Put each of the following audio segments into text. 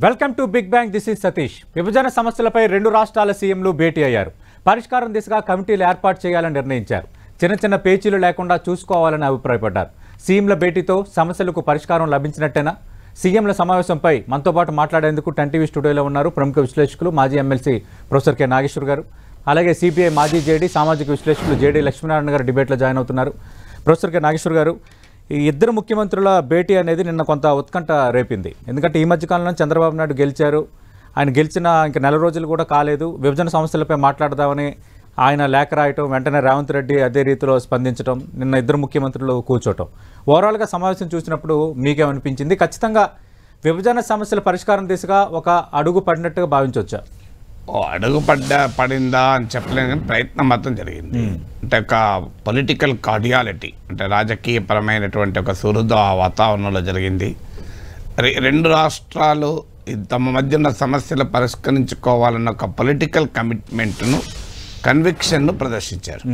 Welcome to big bang. This is Satish. విభజన సమస్యలపై రెండు రాష్ట్రాల సీఎంలు భేటీ అయ్యారు. పరిష్కారం దిశగా కమిటీలు ఏర్పాటు చేయాలని నిర్ణయించారు. చిన్న పేచీలు లేకుండా చూసుకోవాలని అభిప్రాయపడ్డారు. సీఎంల భేటీతో సమస్యలకు పరిష్కారం లభించినట్టేనా? సీఎంల సమావేశంపై మనతో పాటు మాట్లాడేందుకు 10 టీవీ స్టూడియోలో ఉన్నారు ప్రముఖ విశ్లేషకులు మాజీ ఎమ్మెల్సీ ప్రొఫెసర్ కె నాగేశ్వర్ గారు, అలాగే సిపిఐ మాజీ జేడీ సామాజిక విశ్లేషకులు జేడీ లక్ష్మీనారాయణ గారు డిబేట్లో జాయిన్ అవుతున్నారు. ప్రొఫెసర్ కె నాగేశ్వర్ గారు, ఈ ఇద్దరు ముఖ్యమంత్రుల భేటీ అనేది నిన్న కొంత ఉత్కంఠ రేపింది. ఎందుకంటే ఈ మధ్యకాలంలో చంద్రబాబు నాయుడు గెలిచారు. ఆయన గెలిచిన ఇంకా నెల రోజులు కూడా కాలేదు. విభజన సమస్యలపై మాట్లాడదామని ఆయన లేఖ రాయటం, వెంటనే రేవంత్ రెడ్డి అదే రీతిలో స్పందించడం, నిన్న ఇద్దరు ముఖ్యమంత్రులు కూర్చోవటం. ఓవరాల్గా సమావేశం చూసినప్పుడు మీకేమనిపించింది? ఖచ్చితంగా విభజన సమస్యల పరిష్కారం దిశగా ఒక అడుగు పడినట్టుగా భావించవచ్చా? అడుగు పడిందా అని చెప్పలేని ప్రయత్నం మాత్రం జరిగింది. అంటే ఒక పొలిటికల్ కార్డియాలిటీ, అంటే రాజకీయపరమైనటువంటి ఒక సుహృద వాతావరణంలో జరిగింది. రెండు రాష్ట్రాలు తమ మధ్య ఉన్న సమస్యలు పరిష్కరించుకోవాలన్న ఒక పొలిటికల్ కమిట్మెంట్ను, కన్విక్షన్ను ప్రదర్శించారు.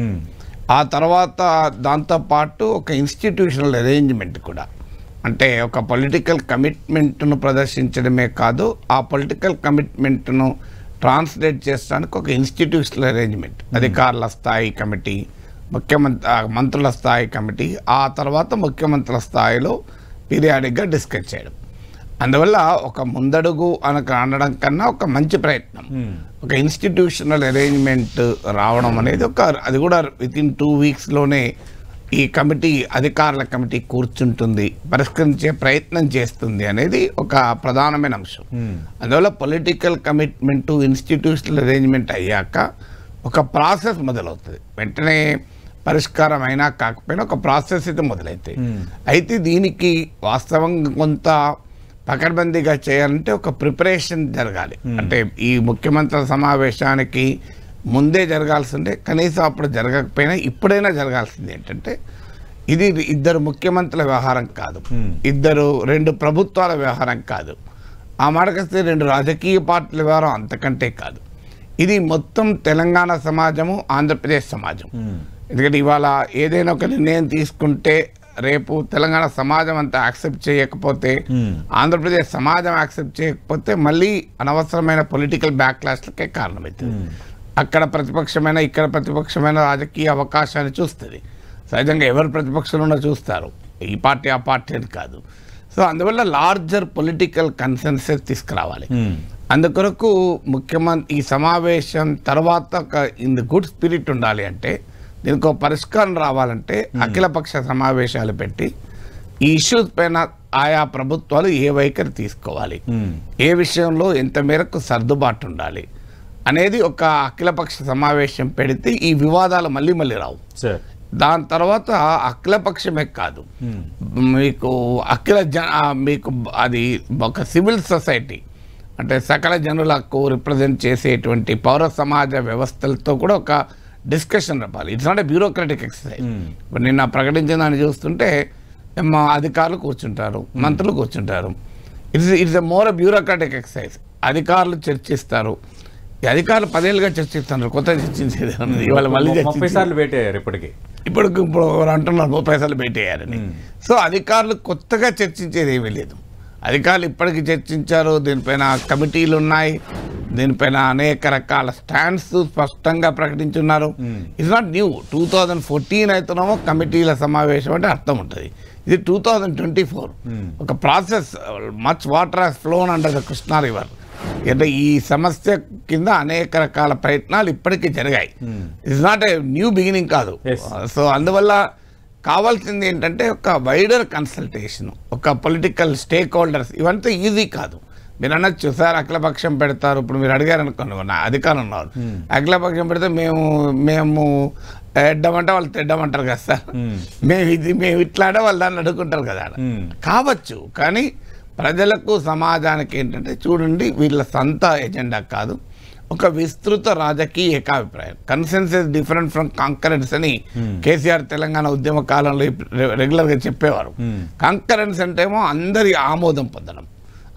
ఆ తర్వాత దాంతోపాటు ఒక ఇన్స్టిట్యూషనల్ అరేంజ్మెంట్ కూడా, అంటే ఒక పొలిటికల్ కమిట్మెంట్ను ప్రదర్శించడమే కాదు, ఆ పొలిటికల్ కమిట్మెంట్ను ట్రాన్స్లేట్ చేసడానికి ఒక ఇన్స్టిట్యూషనల్ అరేంజ్మెంట్, అధికారుల స్థాయి కమిటీ, మంత్రుల స్థాయి కమిటీ, ఆ తర్వాత ముఖ్యమంత్రుల స్థాయిలో పీరియాడిక్గా డిస్కస్ చేయడం. అందువల్ల ఒక ముందడుగు అనడం కన్నా ఒక మంచి ప్రయత్నం, ఒక ఇన్స్టిట్యూషనల్ అరేంజ్మెంట్ రావడం అనేది అది కూడా వితిన్ 2 వీక్స్లోనే ఈ కమిటీ, అధికారుల కమిటీ కూర్చుంటుంది, పరిష్కరించే ప్రయత్నం చేస్తుంది అనేది ఒక ప్రధానమైన అంశం. అందువల్ల పొలిటికల్ కమిట్మెంట్, ఇన్స్టిట్యూషనల్ అరేంజ్మెంట్ అయ్యాక ఒక ప్రాసెస్ మొదలవుతుంది. వెంటనే పరిష్కారం అయినా కాకపోయినా ఒక ప్రాసెస్ అయితే మొదలవుతాయి. అయితే దీనికి వాస్తవంగా కొంత పకడ్బందీగా చేయాలంటే ఒక ప్రిపరేషన్ జరగాలి. అంటే ఈ ముఖ్యమంత్రుల సమావేశానికి ముందే జరగాల్సిందే, కనీసం అప్పుడు జరగకపోయినా ఇప్పుడైనా జరగాల్సింది ఏంటంటే, ఇది ఇద్దరు ముఖ్యమంత్రుల వ్యవహారం కాదు, రెండు ప్రభుత్వాల వ్యవహారం కాదు, ఆ మాటకొస్తే 2 రాజకీయ పార్టీల వ్యవహారం అంతకంటే కాదు. ఇది మొత్తం తెలంగాణ సమాజము, ఆంధ్రప్రదేశ్ సమాజం. ఎందుకంటే ఇవాళ ఏదైనా ఒక నిర్ణయం తీసుకుంటే రేపు తెలంగాణ సమాజం అంతా యాక్సెప్ట్ చేయకపోతే, ఆంధ్రప్రదేశ్ సమాజం యాక్సెప్ట్ చేయకపోతే మళ్ళీ అనవసరమైన పొలిటికల్ బ్యాక్లాష్లకే కారణమవుతుంది. అక్కడ ప్రతిపక్షమైన, ఇక్కడ ప్రతిపక్షమైన రాజకీయ అవకాశాన్ని చూస్తుంది. సహజంగా ఎవరు ప్రతిపక్షంలో చూస్తారు, ఈ పార్టీ ఆ పార్టీ అని కాదు. సో అందువల్ల లార్జర్ పొలిటికల్ కన్సెన్సస్ తీసుకురావాలి. అందుకొరకు ముఖ్యమంత్రి ఈ సమావేశం తర్వాత ఇన్ ది గుడ్ స్పిరిట్ ఉండాలి. అంటే దీనికి ఒక పరిష్కారం రావాలంటే అఖిలపక్ష సమావేశాలు పెట్టి ఈ ఇష్యూస్ పైన ఆయా ప్రభుత్వాలు ఏ వైఖరి తీసుకోవాలి, ఏ విషయంలో ఎంత మేరకు సర్దుబాటు ఉండాలి అనేది ఒక అఖిలపక్ష సమావేశం పెడితే ఈ వివాదాలు మళ్ళీ రావు. దాని తర్వాత అఖిలపక్షమే కాదు, మీకు మీకు అది ఒక సివిల్ సొసైటీ, అంటే సకల జనులకు రిప్రజెంట్ చేసేటువంటి పౌర సమాజ వ్యవస్థలతో కూడా ఒక డిస్కషన్ రావాలి. It's not a bureaucratic exercise. ఇప్పుడు నిన్న ప్రకటించిన దాన్ని చూస్తుంటే మా అధికారులు కూర్చుంటారు, మంత్రులు కూర్చుంటారు. It's a more bureaucratic exercise. అధికారులు చర్చిస్తారు, అధికారులు 10 ఏళ్ళుగా చర్చిస్తున్నారు, కొత్త చర్చించేది ఇవాళ మళ్ళీ 30 సార్లు భేటీ అయ్యారు. ఇప్పుడు అంటున్నారు 30 సార్లు భేటీ అయ్యారని. సో అధికారులు కొత్తగా చర్చించేది ఏమీ లేదు. అధికారులు ఇప్పటికీ చర్చించారు, దీనిపైన కమిటీలు ఉన్నాయి, దీనిపైన అనేక రకాల స్టాండ్స్ స్పష్టంగా ప్రకటించున్నారు. It's not new. 2014 అయితేనేమో కమిటీల సమావేశం అంటే అర్థం ఉంటుంది. ఇది 2024. ఒక process, much water has flown under the Krishna river. అంటే ఈ సమస్య కింద అనేక రకాల ప్రయత్నాలు ఇప్పటికీ జరిగాయి. It's not a new beginning కాదు. సో అందువల్ల కావాల్సింది ఏంటంటే ఒక వైడర్ కన్సల్టేషన్, ఒక పొలిటికల్ స్టేక్ హోల్డర్స్. ఇవంతా ఈజీ కాదు. మీరు అనొచ్చు సార్ అఖిలపక్షం పెడతారు, ఇప్పుడు మీరు అడిగారు అనుకోండి, నా అధికారం ఉన్నారు, అఖిలపక్షం పెడితే మేము ఎడ్డమంటే వాళ్ళు తెడ్డమంటారు కదా సార్, మేము ఇట్లా ఆడే వాళ్ళు దాన్ని అడుగుంటారు కదా. కావచ్చు, కానీ ప్రజలకు, సమాజానికి ఏంటంటే చూడండి, వీళ్ళ సొంత ఎజెండా కాదు, ఒక విస్తృత రాజకీయ ఏకాభిప్రాయం. కన్సెన్సస్ డిఫరెంట్ ఫ్రమ్ కాంకరెన్స్ అని కేసీఆర్ తెలంగాణ ఉద్యమ కాలంలో రెగ్యులర్గా చెప్పేవారు. కాంకరెన్స్ అంటే ఏమో అందరి ఆమోదం పొందడం,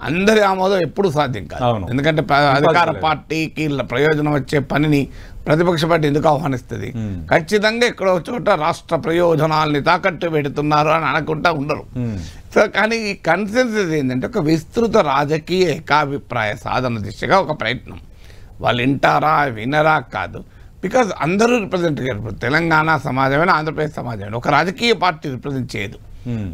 అందరి ఆమోదం ఎప్పుడు సాధ్యం కాదు. ఎందుకంటే అధికార పార్టీకి ప్రయోజనం వచ్చే పనిని ప్రతిపక్ష పార్టీ ఎందుకు ఆహ్వానిస్తుంది? ఖచ్చితంగా ఎక్కడో చోట రాష్ట్ర ప్రయోజనాల్ని తాకట్టు పెడుతున్నారు అని అనుకుంటా ఉండరు. సో కానీ ఈ కన్సెన్సస్ ఏంటంటే ఒక విస్తృత రాజకీయ ఏకాభిప్రాయ సాధన దిశగా ఒక ప్రయత్నం. వాళ్ళు వింటారా వినరా కాదు, బికాజ్ అందరూ రిప్రజెంట్ చేయరు. తెలంగాణ సమాజమైన ఆంధ్రప్రదేశ్ సమాజమైన ఒక రాజకీయ పార్టీ రిప్రజెంట్ చేయదు.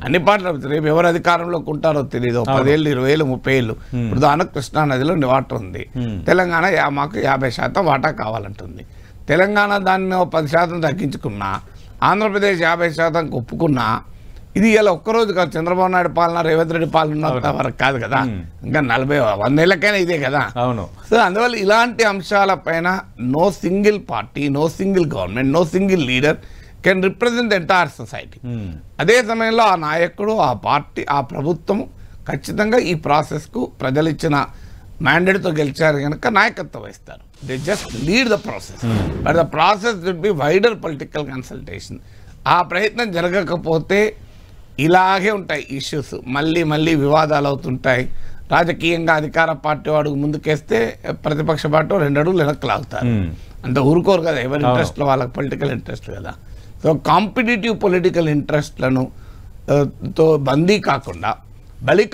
అన్ని పార్టీలు రేపు ఎవరు అధికారంలోకి ఉంటారో తెలియదు. 10 ఏళ్ళు 20 ఏళ్ళు 30 ఏళ్ళు. ఇప్పుడు దానికి కృష్ణా నదిలో వాటర్ ఉంది. తెలంగాణ మాకు 50% వాటా కావాలంటుంది. తెలంగాణ దాన్ని 10% తగ్గించుకున్నా, ఆంధ్రప్రదేశ్ 50% ఒప్పుకున్నా, ఇది ఇలా ఒక్కరోజు కాదు. చంద్రబాబు నాయుడు పాలన, రేవంత్ రెడ్డి పాలన వరకు కాదు కదా, ఇంకా 40-100 ఏళ్ళకైనా ఇదే కదా. సో అందువల్ల ఇలాంటి అంశాలపైన no single party, no single government, no single leader can represent the entire society. అదే సమయంలో ఆ నాయకుడు, ఆ పార్టీ, ఆ ప్రభుత్వం ఖచ్చితంగా ఈ ప్రాసెస్కు ప్రజలు ఇచ్చిన మ్యాండేట్తో గెలిచారు కనుక నాయకత్వం వహిస్తారు. They just lead the process, but the process would be wider political consultation. ఆ ప్రయత్నం జరగకపోతే ఇలాగే ఉంటాయి ఇష్యూస్, మళ్ళీ వివాదాలు అవుతుంటాయి. రాజకీయంగా అధికార పార్టీ వాడు ముందుకేస్తే ప్రతిపక్ష పార్టీ 2 అడుగులు వెనక్కి లాగుతారు. అంత ఊరుకోరు కదా, ఎవరి ఇంట్రెస్ట్లో వాళ్ళకి పొలిటికల్ ఇంట్రెస్ట్ కదా. సో కాంపిటేటివ్ పొలిటికల్ ఇంట్రెస్ట్లను తో బలి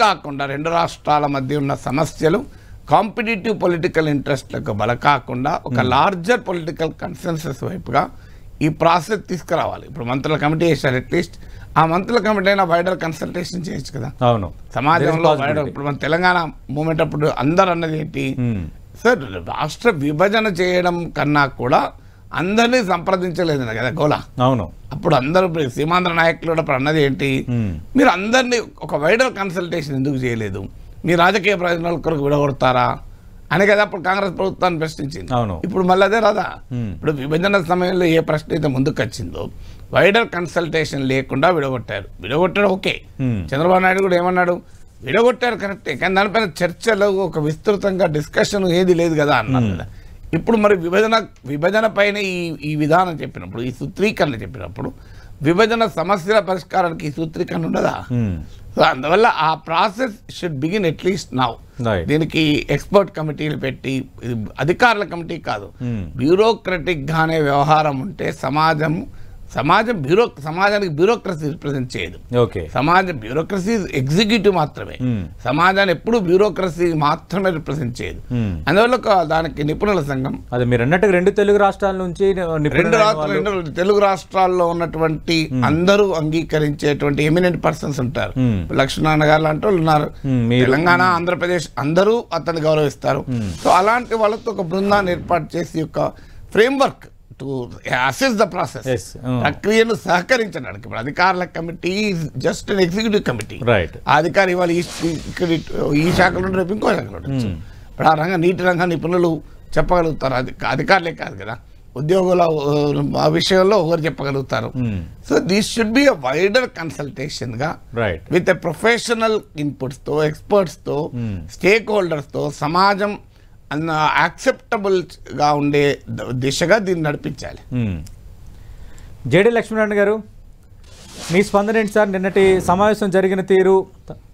కాకుండా 2 రాష్ట్రాల మధ్య ఉన్న సమస్యలు కాంపిటేటివ్ పొలిటికల్ ఇంట్రెస్ట్లకు బల కాకుండా ఒక లార్జర్ పొలిటికల్ కన్సెన్సస్ వైపుగా ఈ ప్రాసెస్ తీసుకురావాలి. ఇప్పుడు మంత్రుల కమిటీ వేశారు, అట్లీస్ట్ ఆ మంత్రుల కమిటీ అయినా వైడర్ కన్సల్టేషన్ చేయొచ్చు కదా. సమాజంలో వైడర్. ఇప్పుడు మన తెలంగాణ మూమెంట్ అప్పుడు అందరు అన్నది ఏంటి సార్, రాష్ట్ర విభజన చేయడం కన్నా కూడా అందరినీ సంప్రదించలేదు కదా గోలా. అప్పుడు అందరూ సీమాంధ్ర నాయకులు అప్పుడు అన్నది ఏంటి, మీరు అందరినీ ఒక వైడర్ కన్సల్టేషన్ ఎందుకు చేయలేదు, మీ రాజకీయ ప్రయోజనాల కొరకు విడగొడతారా అని కదా అప్పుడు కాంగ్రెస్ ప్రభుత్వాన్ని ప్రశ్నించింది. ఇప్పుడు మళ్ళీ అదే రాదా. ఇప్పుడు విభజన సమయంలో ఏ ప్రశ్న అయితే ముందుకు వచ్చిందో వైడర్ కన్సల్టేషన్ లేకుండా విడగొట్టాడు ఓకే. చంద్రబాబు నాయుడు కూడా ఏమన్నాడు, విడగొట్టారు కరెక్టే, కానీ దానిపైన చర్చలు ఒక విస్తృతంగా డిస్కషన్ ఏది లేదు కదా అన్నారు కదా. ఇప్పుడు మరి విభజన పైన ఈ విధానం చెప్పినప్పుడు, ఈ సూత్రీకరణ చెప్పినప్పుడు విభజన సమస్యల పరిష్కారానికి ఈ సూత్రీకరణ ఉండదా? సో అందువల్ల ఆ process should begin at least now. దీనికి ఎక్స్పర్ట్ కమిటీలు పెట్టి, అధికారుల కమిటీ కాదు, బ్యూరోక్రటిక్ గానే వ్యవహారం ఉంటే సమాజానికి బ్యూరోక్రసీ రిప్రజెంట్ చేయదు. బ్యూరోక్రసీ ఎగ్జిక్యూటివ్ మాత్రమే, సమాజాన్ని ఎప్పుడు బ్యూరోక్రసీ మాత్రమే రిప్రజెంట్ చేయదు. అందువల్ల దానికి నిపుణుల సంఘం, అది మీరు అన్నట్టు 2 తెలుగు రాష్ట్రాల నుంచి 2 తెలుగు రాష్ట్రాల్లో ఉన్నటువంటి అందరూ అంగీకరించేటువంటి ఎమినెంట్ పర్సన్స్ ఉంటారు. లక్ష్మీనారాయణ గారు లాంటి వాళ్ళు ఉన్నారు. తెలంగాణ, ఆంధ్రప్రదేశ్ అందరూ అతన్ని గౌరవిస్తారు. సో అలాంటి వాళ్ళతో ఒక బృందాన్ని ఏర్పాటు చేసి ఒక framework to assess the process, ప్రక్రియను సహకరించడానికి. ఇప్పుడు అధికారుల committee just an executive committee. అధికారి ఇవాళ ఈ శాఖలో రేపు ఇంకో శాఖలో ఉండొచ్చు. ఇప్పుడు ఆ నీటి రంగ నిపుణులు చెప్పగలుగుతారు, అధికారులే కాదు కదా, ఉద్యోగుల ఆ విషయంలో ఒకరు చెప్పగలుగుతారు. So this should be a wider consultation గా విత్ ఎ ప్రొఫెషనల్ ఇన్పుట్స్ తో, ఎక్స్పర్ట్స్ తో, స్టేక్ హోల్డర్స్ తో, సమాజం యాక్సెప్టబుల్ గా ఉండే దిశగా దీన్ని నడిపించాలి. జేడీ లక్ష్మీనారాయణ గారు, మీ స్పందన ఏంటి సార్? నిన్నటి సమావేశం జరిగిన తీరు,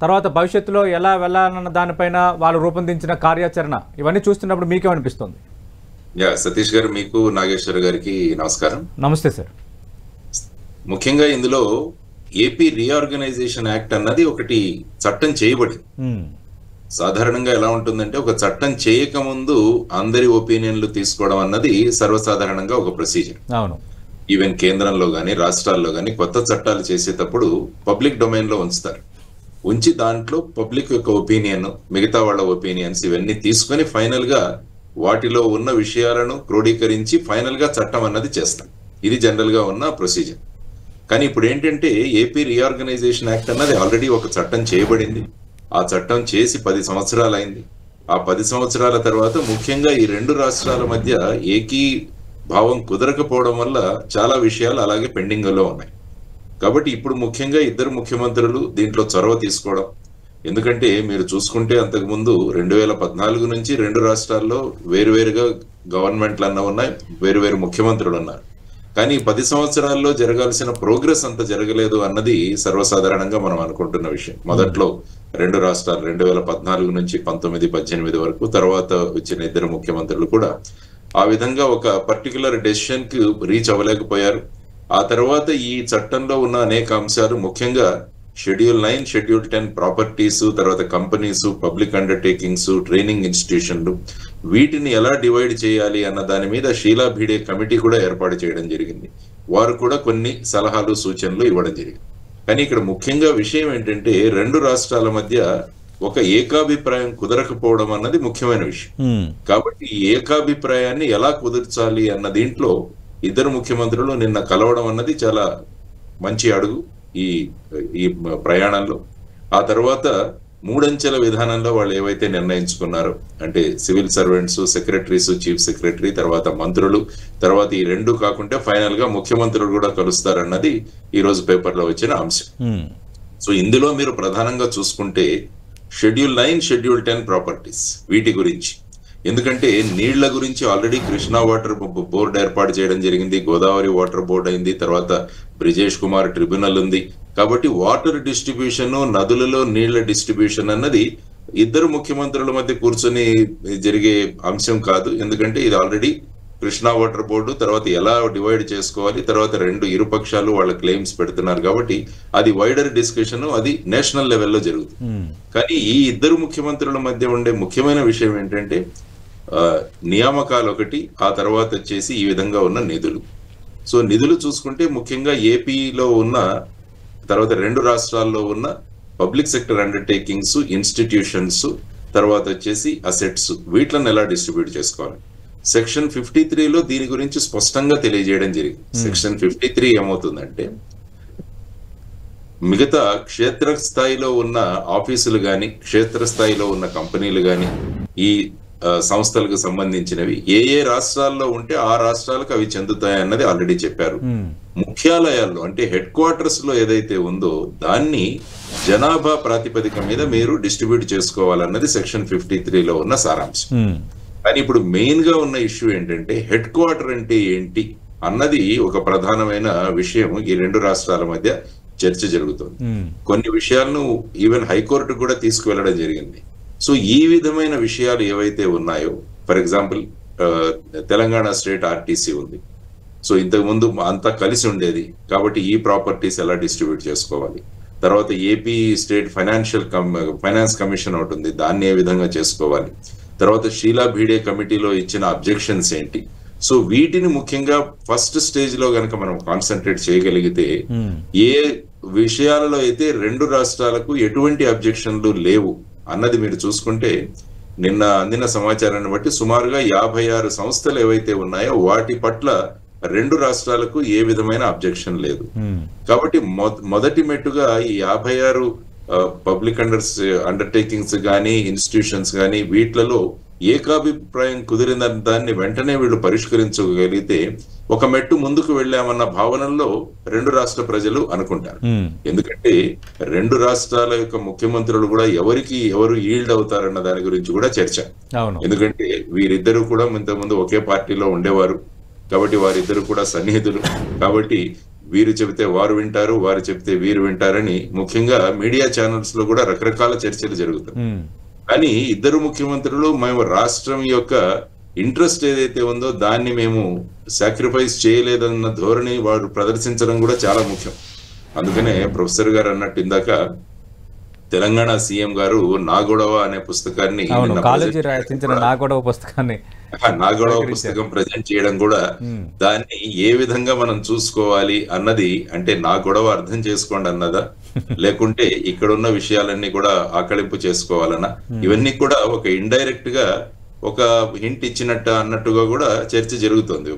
తర్వాత భవిష్యత్తులో ఎలా వెళ్ళాలన్న దానిపైన వాళ్ళు రూపొందించిన కార్యాచరణ, ఇవన్నీ చూస్తున్నప్పుడు మీకేమనిపిస్తుంది? సతీష్ గారు, మీకు నాగేశ్వర గారికి నమస్కారం. నమస్తే సార్. ముఖ్యంగా ఇందులో ఏపీ రీఆర్గనైజేషన్ యాక్ట్ అన్నది ఒకటి చట్టం చేయబడింది. సాధారణంగా ఎలా ఉంటుందంటే, ఒక చట్టం చేయకముందు అందరి ఒపీనియన్లు తీసుకోవడం అన్నది సర్వసాధారణంగా ఒక ప్రొసీజర్. ఈవెన్ కేంద్రంలో గానీ రాష్ట్రాల్లో గానీ కొత్త చట్టాలు చేసేటప్పుడు పబ్లిక్ డొమైన్ లో ఉంచి దాంట్లో పబ్లిక్ యొక్క ఒపీనియన్, మిగతా వాళ్ళ ఒపీనియన్స్ ఇవన్నీ తీసుకొని ఫైనల్ గా వాటిలో ఉన్న విషయాలను క్రోడీకరించి ఫైనల్ గా చట్టం అన్నది చేస్తాం. ఇది జనరల్ గా ఉన్న ప్రొసీజర్. కానీ ఇప్పుడు ఏంటంటే, ఏపీ రీఆర్గనైజేషన్ యాక్ట్ అన్నది ఆల్రెడీ ఒక చట్టం చేయబడింది. ఆ చట్టం చేసి 10 సంవత్సరాలు అయింది. ఆ 10 సంవత్సరాల తర్వాత ముఖ్యంగా ఈ 2 రాష్ట్రాల మధ్య ఏకీభావం కుదరకపోవడం వల్ల చాలా విషయాలు అలాగే పెండింగ్ లో ఉన్నాయి. కాబట్టి ఇప్పుడు ముఖ్యంగా 2 ముఖ్యమంత్రులు దీంట్లో చొరవ తీసుకోవడం. ఎందుకంటే మీరు చూసుకుంటే అంతకుముందు 2014 నుంచి 2 రాష్ట్రాల్లో వేరువేరుగా గవర్నమెంట్లు అన్న ఉన్నాయి, వేరువేరు ముఖ్యమంత్రులు ఉన్నారు. కానీ 10 సంవత్సరాల్లో జరగాల్సిన ప్రోగ్రెస్ అంత జరగలేదు అన్నది సర్వసాధారణంగా మనం అనుకుంటున్న విషయం. మొదట్లో రెండు రాష్ట్రాలు 2014 నుంచి 19-18 వరకు, తర్వాత వచ్చిన ఇద్దరు ముఖ్యమంత్రులు కూడా ఆ విధంగా ఒక పర్టికులర్ డెసిషన్ కి రీచ్ అవ్వలేకపోయారు. ఆ తర్వాత ఈ చట్టంలో ఉన్న అనేక అంశాలు, ముఖ్యంగా షెడ్యూల్ 9, షెడ్యూల్ 10 ప్రాపర్టీస్, తర్వాత కంపెనీస్, పబ్లిక్ అండర్టేకింగ్స్, ట్రైనింగ్ ఇన్స్టిట్యూషన్లు, వీటిని ఎలా డివైడ్ చేయాలి అన్న దాని మీద షీలా భిడే కమిటీ కూడా ఏర్పాటు చేయడం జరిగింది. వారు కూడా కొన్ని సలహాలు సూచనలు ఇవ్వడం జరిగింది. కానీ ఇక్కడ ముఖ్యంగా విషయం ఏంటంటే రెండు రాష్ట్రాల మధ్య ఒక ఏకాభిప్రాయం కుదరకపోవడం అన్నది ముఖ్యమైన విషయం. కాబట్టి ఈ ఏకాభిప్రాయాన్ని ఎలా కుదర్చాలి అన్న దీంట్లో ఇద్దరు ముఖ్యమంత్రులు నిన్న కలవడం అన్నది చాలా మంచి అడుగు ఈ ప్రయాణంలో. ఆ తర్వాత మూడంచెల విధానంలో వాళ్ళు ఏవైతే నిర్ణయించుకున్నారో, అంటే civil servants, secretaries, chief secretary, తర్వాత మంత్రులు, తర్వాత ఈ రెండు కాకుండా ఫైనల్ గా ముఖ్యమంత్రులు కూడా కలుస్తారన్నది ఈ రోజు పేపర్లో వచ్చిన అంశం. సో ఇందులో మీరు ప్రధానంగా చూసుకుంటే షెడ్యూల్ 9, షెడ్యూల్ 10 ప్రాపర్టీస్, వీటి గురించి, ఎందుకంటే నీళ్ల గురించి ఆల్రెడీ కృష్ణా వాటర్ బోర్డు ఏర్పాటు చేయడం జరిగింది, గోదావరి వాటర్ బోర్డు అయింది, తర్వాత బ్రిజేష్ కుమార్ ట్రిబ్యునల్ ఉంది. కాబట్టి వాటర్ డిస్ట్రిబ్యూషన్, నదులలో నీళ్ల డిస్ట్రిబ్యూషన్ అన్నది ఇద్దరు ముఖ్యమంత్రుల మధ్య కూర్చొని జరిగే అంశం కాదు. ఎందుకంటే ఇది ఆల్రెడీ కృష్ణా వాటర్ బోర్డు, తర్వాత ఎలా డివైడ్ చేసుకోవాలి, తర్వాత రెండు ఇరుపక్షాలు వాళ్ళ క్లెయిమ్స్ పెడుతున్నారు. కాబట్టి అది వైడర్ డిస్కషన్, అది నేషనల్ లెవెల్లో జరుగుతుంది. కానీ ఈ ఇద్దరు ముఖ్యమంత్రుల మధ్య ఉండే ముఖ్యమైన విషయం ఏంటంటే నియామకాలు ఒకటి, ఆ తర్వాత వచ్చేసి ఈ విధంగా ఉన్న నిధులు. సో నిధులు చూసుకుంటే ముఖ్యంగా ఏపీలో ఉన్న, తర్వాత రెండు రాష్ట్రాల్లో ఉన్న పబ్లిక్ సెక్టర్ అండర్టేకింగ్స్, ఇన్స్టిట్యూషన్స్, తర్వాత వచ్చేసి అసెట్స్, వీటిని ఎలా డిస్ట్రిబ్యూట్ చేసుకోవాలి. సెక్షన్ 53లో దీని గురించి స్పష్టంగా తెలియజేయడం జరిగింది. సెక్షన్ 53 ఏమవుతుందంటే మిగతా క్షేత్ర స్థాయిలో ఉన్న ఆఫీసులు గాని, క్షేత్ర స్థాయిలో ఉన్న కంపెనీలు గాని, ఈ సంస్థలకు సంబంధించినవి ఏ ఏ రాష్ట్రాల్లో ఉంటే ఆ రాష్ట్రాలకు అవి చెందుతాయి అన్నది ఆల్రెడీ చెప్పారు. ముఖ్యాలయాల్లో అంటే హెడ్ క్వార్టర్స్ లో ఏదైతే ఉందో దాన్ని జనాభా ప్రాతిపదిక మీద మీరు డిస్ట్రిబ్యూట్ చేసుకోవాలన్నది సెక్షన్ 53లో ఉన్న సారాంశం. కానీ ఇప్పుడు మెయిన్ గా ఉన్న ఇష్యూ ఏంటంటే హెడ్ క్వార్టర్ అంటే ఏంటి అన్నది ఒక ప్రధానమైన విషయం. ఈ రెండు రాష్ట్రాల మధ్య చర్చ జరుగుతుంది. కొన్ని విషయాలను ఈవెన్ హైకోర్టు కూడా తీసుకువెళ్ళడం జరిగింది. సో ఈ విధమైన విషయాలు ఏవైతే ఉన్నాయో, for example Telangana state RTC ఉంది. సో ఇంతకు ముందు అంతా కలిసి ఉండేది, కాబట్టి ఈ ప్రాపర్టీస్ ఎలా డిస్ట్రిబ్యూట్ చేసుకోవాలి. తర్వాత ఏపీ స్టేట్ ఫైనాన్స్ కమిషన్ ఒకటి ఉంది, దాన్ని ఏ విధంగా చేసుకోవాలి. తర్వాత షీలా భిడే కమిటీలో ఇచ్చిన అబ్జెక్షన్స్ ఏంటి. సో వీటిని ముఖ్యంగా ఫస్ట్ స్టేజ్ లో గనక మనం కాన్సన్ట్రేట్ చేయగలిగితే, ఏ విషయాలలో అయితే రెండు రాష్ట్రాలకు ఎటువంటి అబ్జెక్షన్లు లేవు అన్నది మీరు చూసుకుంటే, నిన్న అందిన సమాచారాన్ని బట్టి సుమారుగా 56 సంస్థలు ఏవైతే ఉన్నాయో వాటి పట్ల రెండు రాష్ట్రాలకు ఏ విధమైన అబ్జెక్షన్ లేదు. కాబట్టి మొదటి మెట్టుగా ఈ 56 పబ్లిక్ అండర్టేకింగ్స్ గానీ, ఇన్స్టిట్యూషన్స్ గానీ, వీటిలలో ఏకాభిప్రాయం కుదిరిన దాన్ని వెంటనే వీళ్ళు పరిష్కరించగలిగితే ఒక మెట్టు ముందుకు వెళ్ళామన్న భావనలో రెండు రాష్ట్ర ప్రజలు అనుకుంటారు. ఎందుకంటే రెండు రాష్ట్రాల యొక్క ముఖ్యమంత్రులు కూడా ఎవరు ఈల్డ్ అవుతారన్న దాని గురించి కూడా చర్చ. ఎందుకంటే వీరిద్దరూ కూడా ఇంతకుముందు ఒకే పార్టీలో ఉండేవారు, కాబట్టి వారిద్దరు కూడా సన్నిహితులు. కాబట్టి వీరు చెబితే వారు వింటారు, వారు చెబితే వీరు వింటారని ముఖ్యంగా మీడియా ఛానల్స్ లో కూడా రకరకాల చర్చలు జరుగుతాయి. కానీ ఇద్దరు ముఖ్యమంత్రులు మేము రాష్ట్రం యొక్క ఇంట్రెస్ట్ ఏదైతే ఉందో దాన్ని మేము సాక్రిఫైస్ చేయలేదన్న ధోరణి వారు ప్రదర్శించడం కూడా చాలా ముఖ్యం. అందుకనే ప్రొఫెసర్ గారు అన్నట్టు ఇందాక తెలంగాణ సీఎం గారు నా గొడవ అనే పుస్తకాన్ని, నా గొడవ పుస్తకం ప్రజెంట్ చేయడం కూడా దాన్ని ఏ విధంగా మనం చూసుకోవాలి అన్నది, అంటే నా గొడవ అర్థం చేసుకోండి అన్నదా, లేకుంటే ఇక్కడ ఉన్న విషయాలన్నీ కూడా ఆకళింపు చేసుకోవాలన్నా, ఇవన్నీ కూడా ఒక ఇండైరెక్ట్ గా ఒక హింట్ ఇచ్చినట్టు అన్నట్టుగా కూడా చర్చ జరుగుతుంది.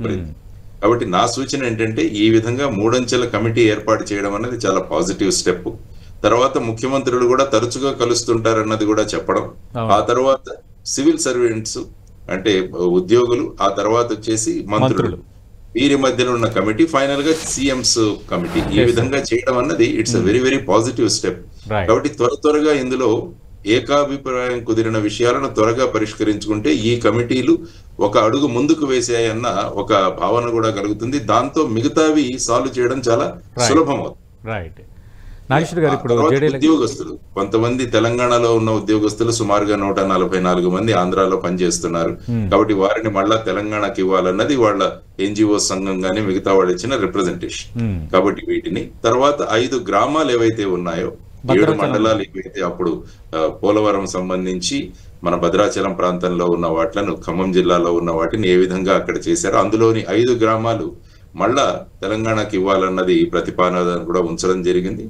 కాబట్టి నా సూచన ఏంటంటే ఈ విధంగా మూడంచెల కమిటీ ఏర్పాటు చేయడం అనేది చాలా పాజిటివ్ స్టెప్. తర్వాత ముఖ్యమంత్రులు కూడా తరచుగా కలుస్తుంటారన్నది కూడా చెప్పడం. ఆ తర్వాత సివిల్ సర్వెంట్స్ అంటే ఉద్యోగులు, ఆ తర్వాత వచ్చేసి మంత్రులు, వీరి మధ్యలో ఉన్న కమిటీ, ఫైనల్ గా సీఎంస్ కమిటీ, ఈ విధంగా చేయడం అన్నది it's very very positive step. కాబట్టి త్వరగా ఇందులో ఏకాభిప్రాయం కుదిరిన విషయాలను త్వరగా పరిష్కరించుకుంటే ఈ కమిటీలు ఒక అడుగు ముందుకు వేసాయన్న ఒక భావన కూడా కలుగుతుంది. దాంతో మిగతావి సాల్వ్ చేయడం చాలా సులభం అవుతుంది. రైట్. నాగేశ్వర్ గారు ఇప్పుడు ఉద్యోగస్తులు కొంతమంది తెలంగాణలో ఉన్న ఉద్యోగస్తులు సుమారుగా 144 మంది ఆంధ్రాలో పనిచేస్తున్నారు. కాబట్టి వారిని మళ్ళా తెలంగాణకి ఇవ్వాలన్నది వాళ్ళ ఎన్జిఓ సంఘం గానీ మిగతా వాళ్ళు ఇచ్చిన రిప్రజెంటేషన్. కాబట్టి వీటిని తర్వాత 5 గ్రామాలు ఏవైతే ఉన్నాయో, 7 మండలాలు ఏవైతే అప్పుడు పోలవరం సంబంధించి మన భద్రాచలం ప్రాంతంలో ఉన్న వాటిలను, ఖమ్మం జిల్లాలో ఉన్న వాటిని ఏ విధంగా అక్కడ చేశారో అందులోని 5 గ్రామాలు మళ్ళా తెలంగాణకి ఇవ్వాలన్నది ప్రతిపాదన కూడా ఉంచడం జరిగింది.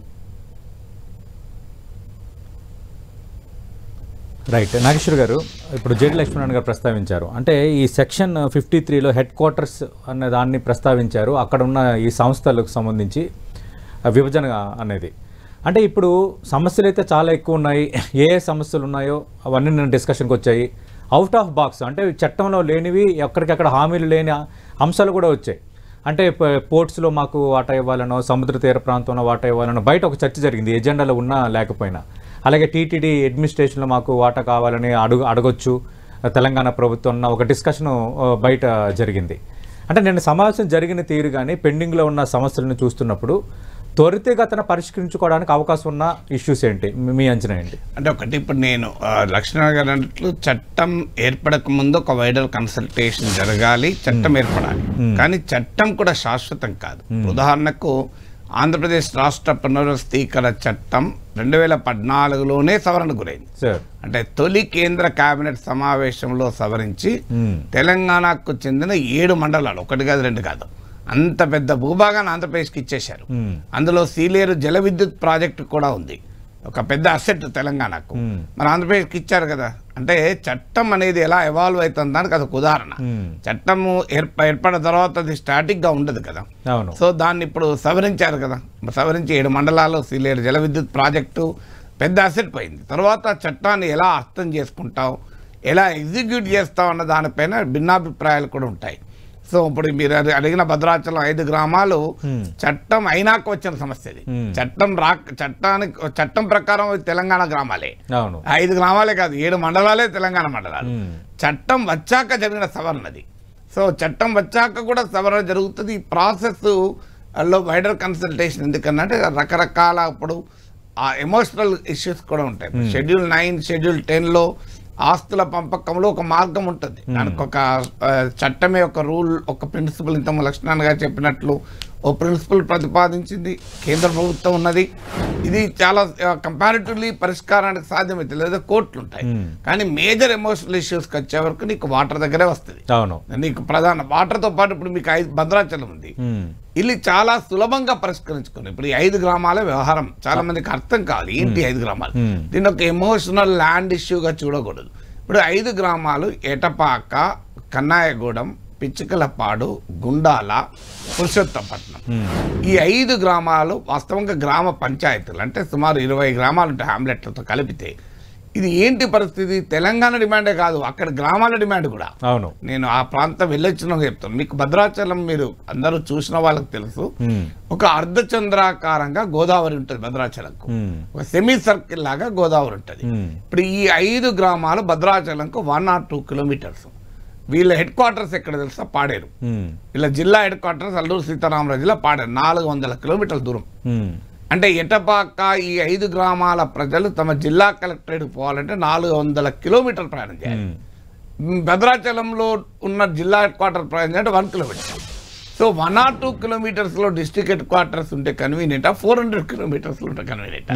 రైట్. నాగేశ్వర్ గారు ఇప్పుడు జేడి లక్ష్మణ్ గారు ప్రస్తావించారు, అంటే ఈ సెక్షన్ 53లో హెడ్ క్వార్టర్స్ అనే దాన్ని ప్రస్తావించారు, అక్కడ ఉన్న ఈ సంస్థలకు సంబంధించి విభజన అనేది. అంటే ఇప్పుడు సమస్యలు అయితే చాలా ఎక్కువ ఉన్నాయి, ఏ సమస్యలు ఉన్నాయో అవన్నీ నేను డిస్కషన్కి వచ్చాయి. అవుట్ ఆఫ్ బాక్స్ అంటే చట్టంలో లేనివి, ఎక్కడికక్కడ హామీలు లేని అంశాలు కూడా వచ్చాయి. అంటే పోర్ట్స్లో మాకు వాటా ఇవ్వాలనో, సముద్ర తీర ప్రాంతంలో వాటా ఇవ్వాలనో బయట ఒక చర్చ జరిగింది, ఎజెండాలో ఉన్నా లేకపోయినా. అలాగే టీటీడీ అడ్మినిస్ట్రేషన్లో మాకు వాటా కావాలని అడగొచ్చు తెలంగాణ ప్రభుత్వం అన్న ఒక డిస్కషను బయట జరిగింది. అంటే నేను సమావేశం జరిగిన తీరు కానీ పెండింగ్లో ఉన్న సమస్యలను చూస్తున్నప్పుడు త్వరితగతిన పరిష్కరించుకోవడానికి అవకాశం ఉన్న ఇష్యూస్ ఏంటి, మీ అంచనా ఏంటి? అంటే ఒకటి, ఇప్పుడు నేను లక్ష్మణ్ గారు అన్నట్లు చట్టం ఏర్పడక ముందు ఒక వైడర్ కన్సల్టేషన్ జరగాలి, చట్టం ఏర్పడాలి. కానీ చట్టం కూడా శాశ్వతం కాదు. ఉదాహరణకు ఆంధ్రప్రదేశ్ రాష్ట్ర పునర్వ్యవస్థీకరణ చట్టం 2014లోనే సవరణ గురైంది. అంటే తొలి కేంద్ర కేబినెట్ సమావేశంలో సవరించి తెలంగాణకు చెందిన 7 మండలాలు, 1 కాదు 2 కాదు, అంత పెద్ద భూభాగాన్ని ఆంధ్రప్రదేశ్కి ఇచ్చేశారు. అందులో సీలేరు జల విద్యుత్ ప్రాజెక్టు కూడా ఉంది, ఒక పెద్ద అసెట్ తెలంగాణకు. మరి ఆంధ్రప్రదేశ్కి ఇచ్చారు కదా. అంటే చట్టం అనేది ఎలా ఎవాల్వ్ అవుతుంది దానికి అదొక ఉదాహరణ. చట్టము ఏర్పడిన తర్వాత అది స్టాటిక్ గా ఉండదు కదా. సో దాన్ని ఇప్పుడు సవరించారు కదా, సవరించి 7 మండలాల్లో సీలేరు జల విద్యుత్ ప్రాజెక్టు పెద్ద అసెట్ పోయింది. తర్వాత చట్టాన్ని ఎలా అర్థం చేసుకుంటావు, ఎలా ఎగ్జిక్యూట్ చేస్తావు అన్న దానిపైన భిన్నాభిప్రాయాలు కూడా ఉంటాయి. సో ఇప్పుడు మీరు అడిగిన భద్రాచలం 5 గ్రామాలు చట్టం అయినాక వచ్చిన సమస్య. చట్టం ప్రకారం తెలంగాణ గ్రామాలే, 5 గ్రామాలే కాదు 7 మండలాలే తెలంగాణ మండలాలు. చట్టం వచ్చాక జరిగిన సవరణది. సో చట్టం వచ్చాక కూడా సవరణ జరుగుతుంది. ఈ ప్రాసెస్ లో వైడర్ కన్సల్టేషన్ ఎందుకన్నంటే రకరకాల ఇప్పుడు ఆ ఎమోషనల్ ఇష్యూస్ కూడా ఉంటాయి. షెడ్యూల్ 9, షెడ్యూల్ 10లో ఆస్తుల పంపకంలో ఒక మార్గం ఉంటుంది, దానికి ఒక చట్టమే ఒక రూల్, ఒక ప్రిన్సిపల్. ఇంత లక్ష్మణ్ గారు చెప్పినట్లు ఓ ప్రిన్సిపల్ ప్రతిపాదించింది, కేంద్ర ప్రభుత్వం ఉన్నది. ఇది చాలా కంపారిటివ్లీ పరిష్కారానికి సాధ్యమైతే, లేదా కోర్టులు ఉంటాయి. కానీ మేజర్ ఎమోషనల్ ఇష్యూస్కి వచ్చే వరకు నీకు వాటర్ దగ్గరే వస్తుంది. నీకు ప్రధాన వాటర్తో పాటు ఇప్పుడు మీకు భద్రాచలం ఉంది, ఇది చాలా సులభంగా పరిష్కరించుకుని. ఇప్పుడు ఈ 5 గ్రామాల వ్యవహారం చాలా మందికి అర్థం కాదు, ఏంటి 5 గ్రామాలు, దీన్ని ఒక ఎమోషనల్ ల్యాండ్ ఇష్యూగా చూడకూడదు. ఇప్పుడు 5 గ్రామాలు ఎటపాక, కన్నాయగూడెం, పిచ్చుకలపాడు, గుండాల, పురుషోత్తపట్నం. ఈ 5 గ్రామాలు వాస్తవంగా గ్రామ పంచాయతీలు, అంటే సుమారు 20 గ్రామాలు ఉంటాయి హ్యామ్లెట్లతో కలిపితే. ఇది ఏంటి పరిస్థితి, తెలంగాణ డిమాండే కాదు, అక్కడ గ్రామాల డిమాండ్ కూడా. అవును, నేను ఆ ప్రాంతం వెళ్ళొచ్చిన చెప్తాను మీకు. భద్రాచలం మీరు అందరూ చూసిన వాళ్ళకి తెలుసు, ఒక అర్ధచంద్రాకారంగా గోదావరి ఉంటుంది భద్రాచలంకు, ఒక సెమీ సర్కిల్ లాగా గోదావరి ఉంటుంది. ఇప్పుడు ఈ 5 గ్రామాలు భద్రాచలంకు 1 or 2 కిలోమీటర్స్. వీళ్ళ హెడ్ క్వార్టర్స్ ఎక్కడ తెలుసా, పాడేరు. వీళ్ళ జిల్లా హెడ్ క్వార్టర్స్ అల్లూరు సీతారామరాజు జిల్లా పాడేరు, 400 కిలోమీటర్ల దూరం. అంటే ఎటపాక ఈ 5 గ్రామాల ప్రజలు తమ జిల్లా కలెక్టరేట్ పోవాలంటే 400 కిలోమీటర్లు ప్రయాణం చేయాలి. భద్రాచలంలో ఉన్న జిల్లా హెడ్ క్వార్టర్ ప్రయాణం అంటే 1 కిలోమీటర్. సో 1 or 2 కిలోమీటర్స్లో డిస్ట్రిక్ట్ హెడ్ క్వార్టర్స్ ఉంటే కన్వీనియంట్, 400 కిలోమీటర్స్లో ఉంటే కన్వీనియంట్.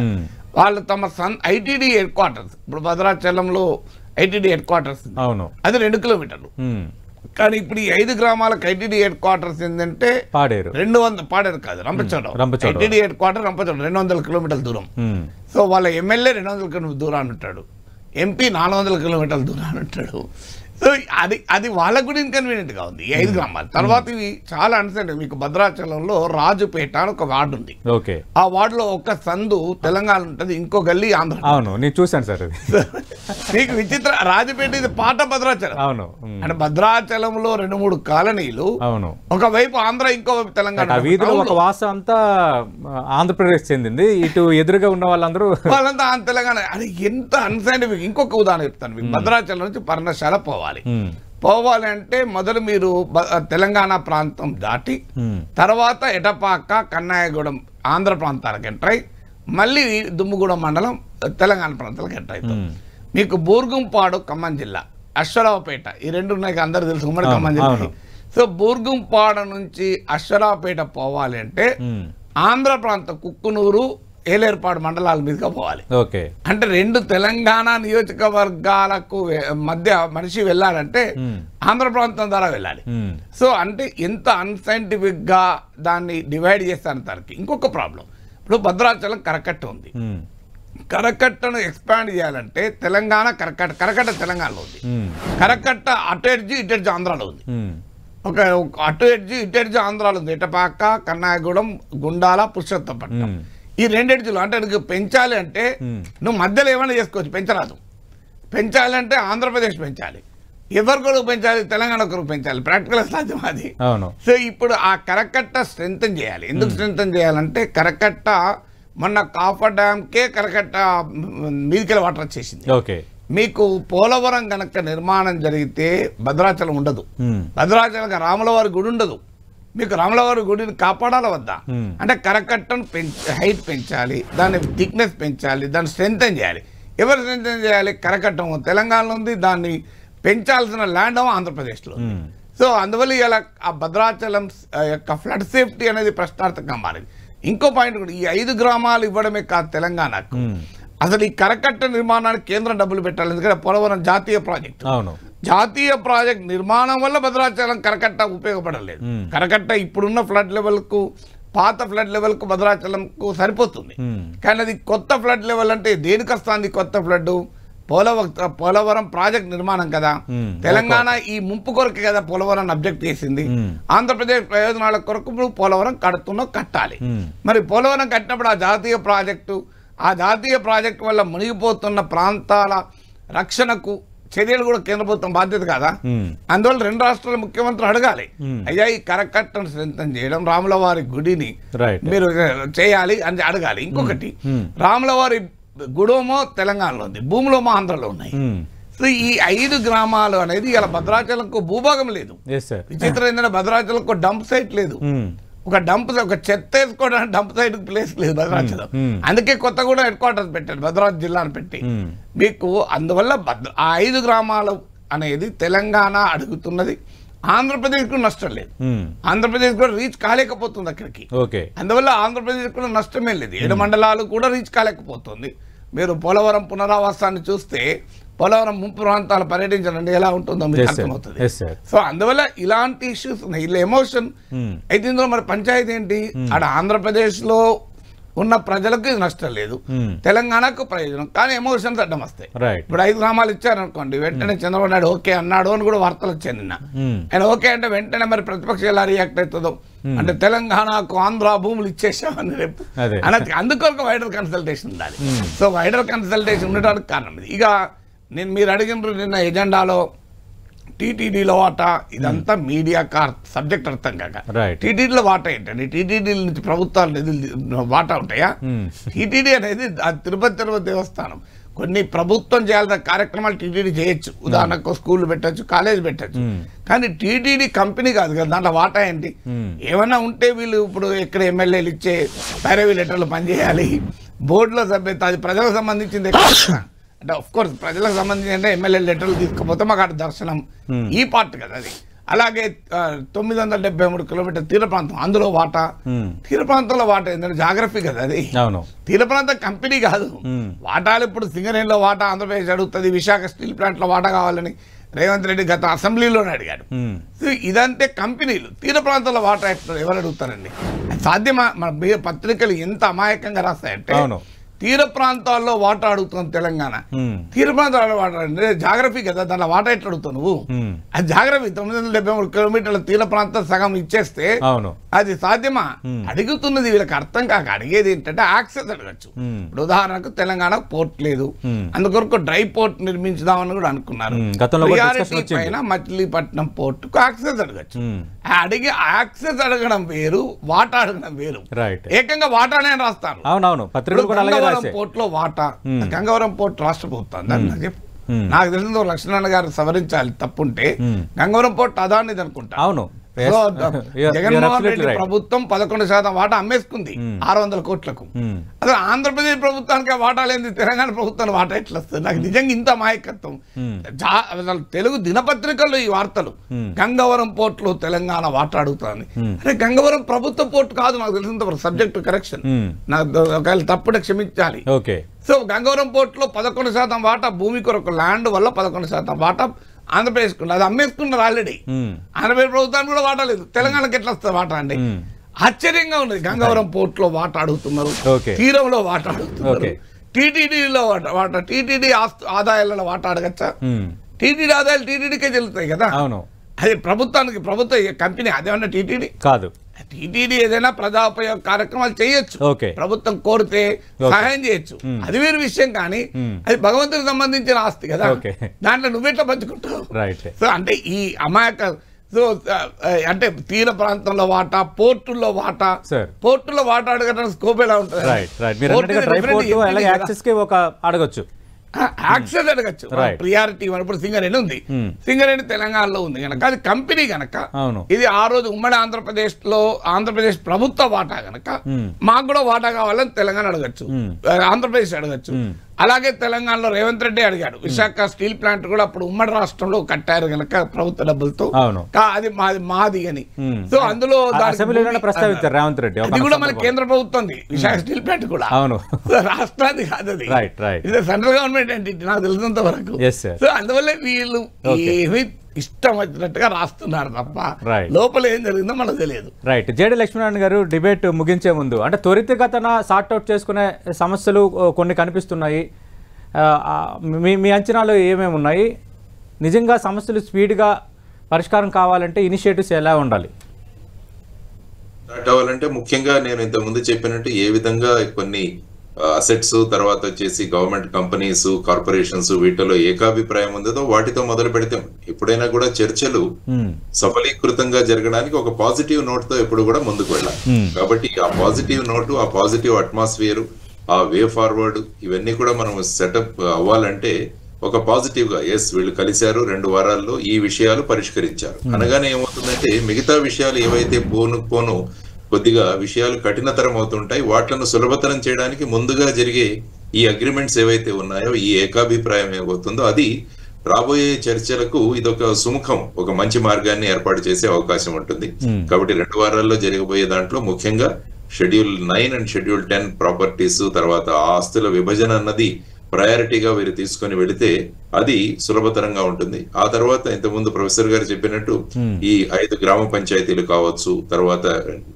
వాళ్ళు తమ ఐటీడీ హెడ్ క్వార్టర్స్, ఇప్పుడు భద్రాచలంలో ఐటీడీ హెడ్ క్వార్టర్స్ అది 2 కిలోమీటర్లు. కానీ ఇప్పుడు ఈ 5 గ్రామాలకు ఐటీడీ హెడ్ క్వార్టర్స్ ఏంటంటే పాడేరు, 200, పాడేరు కాదు Rampachodavaram, ITD head quarter Rampachodavaram 200 కిలోమీటర్ల దూరం. సో వాళ్ళ ఎమ్మెల్యే 200 కిలోమీటర్ల దూరాన్ని ఉంటాడు, ఎంపీ 400 కిలోమీటర్ల దూరాన్ని ఉంటాడు. సో అది వాళ్ళకు కూడా ఇన్కన్వీనియంట్ గా ఉంది ఈ 5 గ్రామాలు. తర్వాత ఇవి చాలా అన్సెంట్. మీకు భద్రాచలంలో రాజుపేట అని ఒక వార్డు ఉంది, ఆ వార్డులో ఒక సందు తెలంగాణ ఉంటుంది, ఇంకో గల్లీ ఆంధ్ర. అవును, నేను చూసాను సార్. మీకు విచిత్ర, రాజుపేట ఇది పాట భద్రాచలం. అవును, అంటే భద్రాచలంలో 2-3 కాలనీలు, అవును, ఒకవైపు ఆంధ్ర, ఇంకోవైపు తెలంగాణ. వీధిలో ఒక వాస అంతా ఆంధ్రప్రదేశ్ చెందింది, ఇటు ఎదురుగా ఉన్న వాళ్ళందరూ వాళ్ళంతా తెలంగాణ. అది ఎంత అన్సైంటిఫిక్. ఇంకొక ఉదాహరణ చెప్తాను మీకు. భద్రాచలం నుంచి పర్ణశాల పోవాలి అంటే మొదలు మీరు తెలంగాణ ప్రాంతం దాటి తర్వాత ఎటపాక, కన్నాయగూడెం ఆంధ్ర ప్రాంతాలకు ఎంటర్ అయి మళ్ళీ దుమ్ముగూడెం మండలం తెలంగాణ ప్రాంతాలకు ఎంటర్ అవుతాం. మీకు బూర్గుంపాడు ఖమ్మం జిల్లా, అశ్వరావుపేట, ఈ రెండు ఉన్నాయి అందరూ తెలుసు ఉమ్మడి ఖమ్మం జిల్లా. సో బూర్గుంపాడు నుంచి అశ్వరావుపేట పోవాలి అంటే ఆంధ్ర ప్రాంతం కుక్కునూరు, ఏలేర్పాడు మండలాల మీదుగా పోవాలి. అంటే రెండు తెలంగాణ నియోజకవర్గాలకు మధ్య మనిషి వెళ్ళాలంటే ఆంధ్ర ప్రాంతం ద్వారా వెళ్ళాలి. సో అంటే ఎంత అన్సైంటిఫిక్ గా దాన్ని డివైడ్ చేస్తాను. తనకి ఇంకొక ప్రాబ్లం, ఇప్పుడు భద్రాచలం కరకట్ట ఉంది. కరకట్టను ఎక్స్పాండ్ చేయాలంటే తెలంగాణ కరకట్ట తెలంగాణలో ఉంది, కరకట్ట అటు ఎడ్జి ఇటు ఎడ్జి ఆంధ్రాలో ఉంది. ఒక అటు ఎడ్జి ఇటు ఎడ్జి ఆంధ్రాలో ఉంది, ఎటపాక, కన్నాయగూడెం, గుండాల, పురుషోత్తపట్నం. ఈ రెండెడ్జులు అంటే నీకు పెంచాలి అంటే నువ్వు మధ్యలో ఏమైనా చేసుకోవచ్చు, పెంచరాదు. పెంచాలి అంటే ఆంధ్రప్రదేశ్ పెంచాలి, ఎవరి కొరకు పెంచాలి, తెలంగాణ కొరకు పెంచాలి, ప్రాక్టికల్ సాధ్యం అది. సో ఇప్పుడు ఆ కరకట్ట స్ట్రెంథన్ చేయాలి. ఎందుకు స్ట్రెంథన్ చేయాలంటే కరకట్ట మొన్న కాఫర్ డ్యామ్కే కరకట్ట మీదికెళ్ళి వాటర్ వచ్చేసింది. మీకు పోలవరం గనక నిర్మాణం జరిగితే భద్రాచలం ఉండదు, భద్రాచలం రాములవారి గుడి ఉండదు. మీకు రాములవారి గుడిని కాపాడాల వద్దా అంటే కరకట్టను హైట్ పెంచాలి, దాని థిక్నెస్ పెంచాలి, దాన్ని స్ట్రెంథన్ చేయాలి. ఎవరు స్ట్రెంథన్ చేయాలి? కరకట్టం తెలంగాణలో ఉంది, దాన్ని పెంచాల్సిన ల్యాండ్ ఆంధ్రప్రదేశ్లో. సో అందువల్ల ఇలా ఆ భద్రాచలం యొక్క ఫ్లడ్ సేఫ్టీ అనేది ప్రశ్నార్థకంగా మారింది. ఇంకో పాయింట్ కూడా, ఈ 5 గ్రామాలు ఇవ్వడమే కాదు తెలంగాణకు, అసలు ఈ కరకట్ట నిర్మాణానికి కేంద్రం డబ్బులు పెట్టాలి. ఎందుకంటే పోలవరం జాతీయ ప్రాజెక్టు, జాతీయ ప్రాజెక్ట్ నిర్మాణం వల్ల భద్రాచలం కరకట్ట ఉపయోగపడలేదు. కరకట్ట ఇప్పుడున్న ఫ్లడ్ లెవెల్ కు, పాత ఫ్లడ్ లెవెల్ కు భద్రాచలం కు సరిపోతుంది. కానీ అది కొత్త ఫ్లడ్ లెవెల్ అంటే దేనికి వస్తుంది కొత్త ఫ్లడ్? పోలవరం ప్రాజెక్ట్ నిర్మాణం కదా. తెలంగాణ ఈ ముంపు కొరకు కదా పోలవరం అబ్జెక్ట్ చేసింది. ఆంధ్రప్రదేశ్ ప్రయోజనాల కొరకు పోలవరం కట్టాలి. మరి పోలవరం కట్టినప్పుడు ఆ జాతీయ ప్రాజెక్టు వల్ల మునిగిపోతున్న ప్రాంతాల రక్షణకు చర్యలు కూడా కేంద్ర ప్రభుత్వం బాధ్యత కదా. అందువల్ల 2 రాష్ట్రాల ముఖ్యమంత్రులు అడగాలి, అయ్యా ఈ కరకట్టను స్ట్రెంథన్ చేయడం, రాములవారి గుడిని మీరు చేయాలి అని అడగాలి. ఇంకొకటి, రాములవారి గుడోమో తెలంగాణలో ఉంది, భూములోమో ఆంధ్రలో ఉన్నాయి. సో ఈ 5 గ్రామాలు అనేది ఇలా భద్రాచలంకు భూభాగం లేదు. విచిత్రం ఏంటంటే భద్రాచలంకు డంప్ సైట్ లేదు. ఒక చెత్త వేసుకోవడానికి డంప్ సైట్ ప్లేస్ లేదు భద్రాచలం. అందుకే కొత్తగూడెం హెడ్ క్వార్టర్స్ పెట్టారు, భద్రాచలం జిల్లాను పెట్టి. మీకు అందువల్ల ఆ 5 గ్రామాలు అనేది తెలంగాణ అడుగుతున్నది, ఆంధ్రప్రదేశ్ కూడా నష్టం లేదు. ఆంధ్రప్రదేశ్ కూడా రీచ్ కాలేకపోతుంది అక్కడికి. అందువల్ల ఆంధ్రప్రదేశ్ కూడా నష్టమే లేదు. 7 మండలాలు కూడా రీచ్ కాలేకపోతుంది. మీరు పోలవరం పునరావాసాన్ని చూస్తే పోలవరం ముంపు ప్రాంతాలు పర్యటించండి, ఎలా ఉంటుందో మీకు అర్థమవుతుంది. సో అందువల్ల ఇలాంటి ఇష్యూస్ ఉన్నాయి. ఇలా ఎమోషన్ అయితే ఇందులో మరి పంచాయతీ ఏంటి? అక్కడ ఆంధ్రప్రదేశ్ లో ఉన్న ప్రజలకు ఇది నష్టం లేదు, తెలంగాణకు ప్రయోజనం, కానీ ఎమోషన్స్ అడ్డం వస్తాయి. ఇప్పుడు 5 గ్రామాలు ఇచ్చారనుకోండి, వెంటనే చంద్రబాబు నాయుడు ఓకే అన్నాడు అని కూడా వార్తలు వచ్చాయి నిన్న. ఆయన ఓకే అంటే వెంటనే మరి ప్రతిపక్షం ఎలా రియాక్ట్ అవుతుందో, అంటే తెలంగాణకు ఆంధ్ర భూములు ఇచ్చేసామని రేపు అన్నది. అందుకొరకు వైడర్ కన్సల్టేషన్ ఉండాలి. సో వైడర్ కన్సల్టేషన్ ఉండడానికి కారణం ఇది. ఇక మీరు అడిగిన నిన్న ఎజెండాలో టీటీడీలో వాటా, ఇదంతా మీడియా సబ్జెక్ట్ అర్థం కాక. టీటీడీలో వాటా ఏంటండి? టీటీడీ నుంచి ప్రభుత్వాలు నిధులు వాటా ఉంటాయా? టీటీడీ అనేది తిరుపతి దేవస్థానం, కొన్ని ప్రభుత్వం చేయాల్సిన కార్యక్రమాలు టీటీడీ చేయొచ్చు. ఉదాహరణకు స్కూల్ పెట్టచ్చు, కాలేజ్ పెట్టచ్చు, కానీ టీటీడీ కంపెనీ కాదు కదా, దాంట్లో వాటా ఏంటి? ఏమైనా ఉంటే వీళ్ళు ఇప్పుడు ఎక్కడ ఎమ్మెల్యేలు ఇచ్చే పైరవీ లెటర్లు పనిచేయాలి, బోర్డులో సభ్యత, అది ప్రజలకు సంబంధించింది అంటే ఆఫ్ కోర్స్ ప్రజలకు సంబంధించి అంటే ఎమ్మెల్యే లెటర్లు తీసుకుపోతే మాకు అటు దర్శనం ఈ పార్ట్ కదా అది. అలాగే 973 కిలోమీటర్ తీర ప్రాంతం, అందులో వాటా, తీర ప్రాంతంలో వాటా ఏంటంటే జాగ్రఫీ కదా అది, తీర ప్రాంతం కంపెనీ కాదు. వాటాలు ఇప్పుడు సింగరేణిలో వాటా ఆంధ్రప్రదేశ్ అడుగుతుంది, విశాఖ స్టీల్ ప్లాంట్ లో వాటా కావాలని రేవంత్ రెడ్డి గత అసెంబ్లీలోనే అడిగాడు. సో ఇదంటే కంపెనీలు, తీర ప్రాంతంలో వాటా ఎవరు అడుగుతారండి? సాధ్యమా? మన పత్రికలు ఎంత అమాయకంగా రాస్తాయంటే తీర ప్రాంతాల్లో వాటా అడుగుతుంది తెలంగాణ. తీర ప్రాంతాల్లో వాటా అంటే జాగ్రఫీ కదా, దాంట్లో వాటా ఎట్లా అడుగుతావు నువ్వు? అది జాగ్రఫీ. 973 కిలోమీటర్ల తీర ప్రాంతం సగం ఇచ్చేస్తే అది సాధ్యమా? అడుగుతున్నది వీళ్ళకి అర్థం కాక అడిగేది ఏంటంటే యాక్సెస్ అడగచ్చు. ఇప్పుడు ఉదాహరణకు తెలంగాణకు పోర్ట్ లేదు, అందుకొరకు డ్రై పోర్ట్ నిర్మించుదామని కూడా అనుకున్నారు. మచిలీపట్నం పోర్టుకు యాక్సెస్ అడగచ్చు. అడిగి యాక్సెస్ అడగడం వేరు, వాటా అడగడం వేరు. ఏకంగా వాటానే రాస్తారు. పోర్ట్ లో వాటా, గంగవరం పోర్ట్ రాష్ట్ర ప్రభుత్వం, నాకు తెలిసిన లక్ష్మణ గారు సవరించాలి తప్పుంటే, గంగవరం పోర్ట్ అదానిది అనుకుంటా. అవును, so You're Jaganmohan Reddy absolutely right. ప్రభుత్వం 11% వాటా అమ్మేసుకుంది 600 కోట్లకు. అసలు ఆంధ్రప్రదేశ్ ప్రభుత్వానికి వాటా లేని తెలంగాణ ప్రభుత్వానికి వాటా ఎట్లా వస్తుంది? నాకు నిజంగా ఇంత మాయకత్వం. అసలు తెలుగు దినపత్రికల్లో ఈ వార్తలు, గంగవరం పోర్టులో తెలంగాణ వాటా అడుగుతుంది. అంటే గంగవరం ప్రభుత్వ పోర్టు కాదు, నాకు తెలిసినంత సబ్జెక్ట్ కరెక్షన్, నాకు ఒకవేళ తప్పుడే క్షమించాలి. ఓకే. సో గంగవరం పోర్టులో 11% వాటా భూమి కొరకు ల్యాండ్ వల్ల 11% వాటా ఆంధ్రప్రదేశ్ అది అమ్మేసుకున్నారు ఆల్రెడీ. ఆంధ్రప్రదేశ్ ప్రభుత్వానికి కూడా వాటా లేదు, తెలంగాణకి ఎట్లా వస్తుంది వాటా అండి? ఆశ్చర్యంగా ఉన్నది. గంగవరం పోర్టులో వాటా అడుగుతున్నారు, తీరంలో వాటా అడుగుతున్నారు, టీటీడీలో వాటా, టీటీడీ ఆదాయాలలో వాటా అడగచ్చా? టీటీడీ ఆదాయాలు టీటీడీకే చెల్లుతాయి కదా. అది ప్రభుత్వానికి ప్రభుత్వ కంపెనీ అదేమన్నా టీటీడీ కాదు. టీటీడీ ఏదైనా ప్రజాపయోగ కార్యక్రమాలు చేయొచ్చు, ప్రభుత్వం కోరితే సహాయం చేయొచ్చు, అది వేరే విషయం. కానీ అది భగవంతునికి సంబంధించిన ఆస్తి కదా, దాంట్లో నువ్వెట్లా పంచుకుంటావు? సో అంటే ఈ అమాయక సో అంటే తీర ప్రాంతంలో వాటా, పోర్టుల్లో వాటా, పోర్టుల్లో వాటా అడగడానికి స్కోప్ ఎలా ఉంటుంది? అడగచ్చు, యాక్సెస్ అడగచ్చు, ప్రియారిటీ. ఇప్పుడు సింగరేణి ఉంది, సింగరేణి తెలంగాణలో ఉంది కనుక అది కంపెనీ గనక ఇది ఆ రోజు ఉమ్మడి ఆంధ్రప్రదేశ్ లో ఆంధ్రప్రదేశ్ ప్రభుత్వ వాటా గనక మాకు కూడా వాటా కావాలని తెలంగాణ అడగచ్చు, ఆంధ్రప్రదేశ్ అడగచ్చు. అలాగే తెలంగాణలో రేవంత్ రెడ్డి అడిగాడు, విశాఖ స్టీల్ ప్లాంట్ కూడా అప్పుడు ఉమ్మడి రాష్ట్రంలో కట్టారు కనుక ప్రభుత్వ డబ్బులతో, అది మాది అని. సో అందులో ప్రస్తావించారు రేవంత్ రెడ్డి, అది కూడా మన కేంద్ర ప్రభుత్వం, విశాఖ స్టీల్ ప్లాంట్ కూడా రాష్ట్రానికి కాదు, అది సెంట్రల్ గవర్నమెంట్ ఎంటిటీ నాకు తెలిసినంత వరకు. సో అందువల్ల వీళ్ళు ఏమి ఇష్టం వచ్చినట్టుగా రాస్తున్నారు తప్ప లోపల ఏం జరిగిందో మనకు తెలియదు. రైట్. జేడి లక్ష్మీనారాయణ గారు, డిబేట్ ముగించే ముందు అంటే త్వరితగతన సార్ట్అవుట్ చేసుకునే సమస్యలు కొన్ని కనిపిస్తున్నాయి, మీ అంచనాలు ఏమేమి ఉన్నాయి? నిజంగా సమస్యలు స్పీడ్గా పరిష్కారం కావాలంటే ఇనిషియేటివ్స్ ఎలా ఉండాలి? స్టార్ట్ అవ్వాలంటే ముఖ్యంగా నేను ఇంతకుముందు చెప్పినట్టు ఏ విధంగా కొన్ని అసెట్స్, తర్వాత వచ్చేసి గవర్నమెంట్ కంపెనీస్, కార్పొరేషన్స్ వీటిలో ఏకాభిప్రాయం ఉందో వాటితో మొదలు పెడతాం. ఎప్పుడైనా కూడా చర్చలు సఫలీకృతంగా జరగడానికి ఒక పాజిటివ్ నోట్ తో ఎప్పుడు కూడా ముందుకు వెళ్ళాలి. కాబట్టి ఆ పాజిటివ్ నోటు, ఆ పాజిటివ్ అట్మాస్ఫియర్, ఆ వే ఫార్వర్డ్ ఇవన్నీ కూడా మనం సెటప్ అవ్వాలంటే ఒక పాజిటివ్ గా ఎస్ వీళ్ళు కలిశారు, 2 వారాల్లో ఈ విషయాలు పరిష్కరించారు అనగానే ఏమవుతుందంటే మిగతా విషయాలు ఏవైతే పోను కొద్దిగా విషయాలు కఠినతరం అవుతుంటాయి. వాటిని సులభతరం చేయడానికి ముందుగా జరిగే ఈ అగ్రిమెంట్స్ ఏవైతే ఉన్నాయో, ఈ ఏకాభిప్రాయం ఏమవుతుందో అది రాబోయే చర్చలకు ఇదొక సుముఖం, ఒక మంచి మార్గాన్ని ఏర్పాటు చేసే అవకాశం ఉంటుంది. కాబట్టి 2 వారాల్లో జరగబోయే దాంట్లో ముఖ్యంగా షెడ్యూల్ 9 అండ్ షెడ్యూల్ 10 ప్రాపర్టీస్, తర్వాత ఆస్తుల విభజన అన్నది ప్రయారిటీగా వీరు తీసుకొని వెళితే అది సులభతరంగా ఉంటుంది. ఆ తర్వాత ఇంతకుముందు ప్రొఫెసర్ గారు చెప్పినట్టు ఈ 5 గ్రామ పంచాయతీలు కావచ్చు, తర్వాత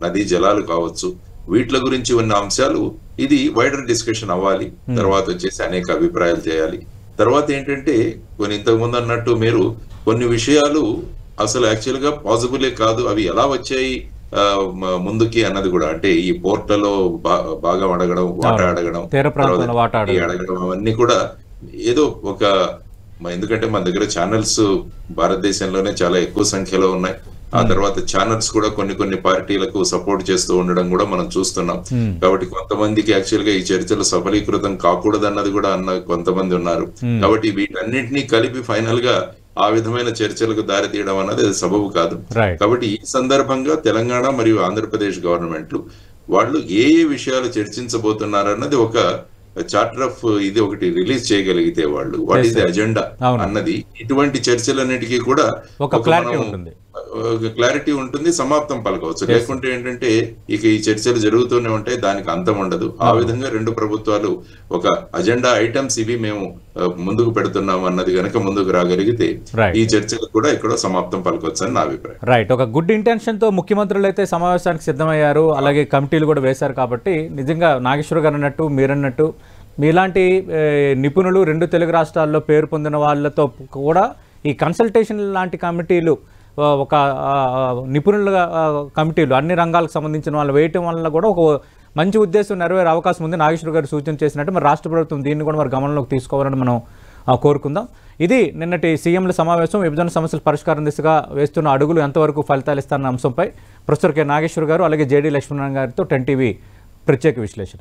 నదీ జలాలు కావచ్చు, వీటి గురించి ఉన్న అంశాలు ఇది వైడర్ డిస్కషన్ అవ్వాలి. తర్వాత వచ్చేసి అనేక అభిప్రాయాలు చేయాలి. తర్వాత ఏంటంటే కొన్ని ఇంతకుముందు అన్నట్టు మీరు కొన్ని విషయాలు అసలు యాక్చువల్ గా పాసిబులే కాదు, అవి ఎలా వచ్చాయి ముందుకి అన్నది కూడా, అంటే ఈ పోర్టలో బాగా అడగడం, వాటా అడగడం, అడగడం అవన్నీ కూడా ఏదో ఒక, ఎందుకంటే మన దగ్గర ఛానల్స్ భారతదేశంలోనే చాలా ఎక్కువ సంఖ్యలో ఉన్నాయి. ఆ తర్వాత ఛానల్స్ కూడా కొన్ని పార్టీలకు సపోర్ట్ చేస్తూ ఉండడం కూడా మనం చూస్తున్నాం. కాబట్టి కొంతమందికి యాక్చువల్ గా ఈ చర్చలు సఫలీకృతం కాకూడదన్నది కూడా కొంతమంది ఉన్నారు. కాబట్టి వీటన్నింటినీ కలిపి ఫైనల్ గా ఆ విధమైన చర్చలకు దారి తీయడం అన్నది సబబు కాదు. కాబట్టి ఈ సందర్భంగా తెలంగాణ మరియు ఆంధ్రప్రదేశ్ గవర్నమెంట్లు వాళ్ళు ఏ విషయాలు చర్చించబోతున్నారన్నది ఒక చార్టర్ ఆఫ్ ఇది ఒకటి రిలీజ్ చేయగలిగితే వాళ్ళు వాట్ ఈస్ ది అజెండా అన్నది, ఇటువంటి చర్చలన్నిటికీ కూడా ఒక క్లారిటీ ఉంటుంది, సమాప్తం పలకవచ్చు. లేకుంటే ఏంటంటే ఇక ఈ చర్చలు జరుగుతూనే ఉంటాయి, దానికి అంతం ఉండదు. ఆ విధంగా 2 ప్రభుత్వాలు ఒక అజెండా ఐటమ్స్ ఇవి మేము ముందుకు పెడుతున్నాం అన్నది కనుక ముందుకు రాగలిగితే ఈ చర్చలు కూడా ఇక్కడ సమాప్తం పలకవచ్చు అని నా అభిప్రాయం. రైట్. ఒక గుడ్ ఇంటెన్షన్ తో ముఖ్యమంత్రులు అయితే సమావేశానికి సిద్ధమయ్యారు, అలాగే కమిటీలు కూడా వేశారు. కాబట్టి నిజంగా నాగేశ్వర గారు అన్నట్టు, మీరన్నట్టు మీలాంటి నిపుణులు 2 తెలుగు రాష్ట్రాల్లో పేరు పొందిన వాళ్ళతో కూడా ఈ కన్సల్టేషన్ లాంటి కమిటీలు, ఒక నిపుణుల కమిటీలు అన్ని రంగాలకు సంబంధించిన వాళ్ళు వేయటం వల్ల కూడా ఒక మంచి ఉద్దేశం నెరవేరే అవకాశం ఉంది. నాగేశ్వర గారు సూచన చేసినట్టు మరి రాష్ట్ర ప్రభుత్వం దీన్ని కూడా మరి గమనంలోకి తీసుకోవాలని మనం కోరుకుందాం. ఇది నిన్నటి సీఎంల సమావేశం. విభజన సమస్యల పరిష్కారం దిశగా వేస్తున్న అడుగులు ఎంతవరకు ఫలితాలు ఇస్తారన్న అంశంపై ప్రొఫెసర్ కె నాగేశ్వర గారు అలాగే జేడి లక్ష్మీనారాయణ గారితో 10 టీవీ ప్రత్యేక విశ్లేషణ.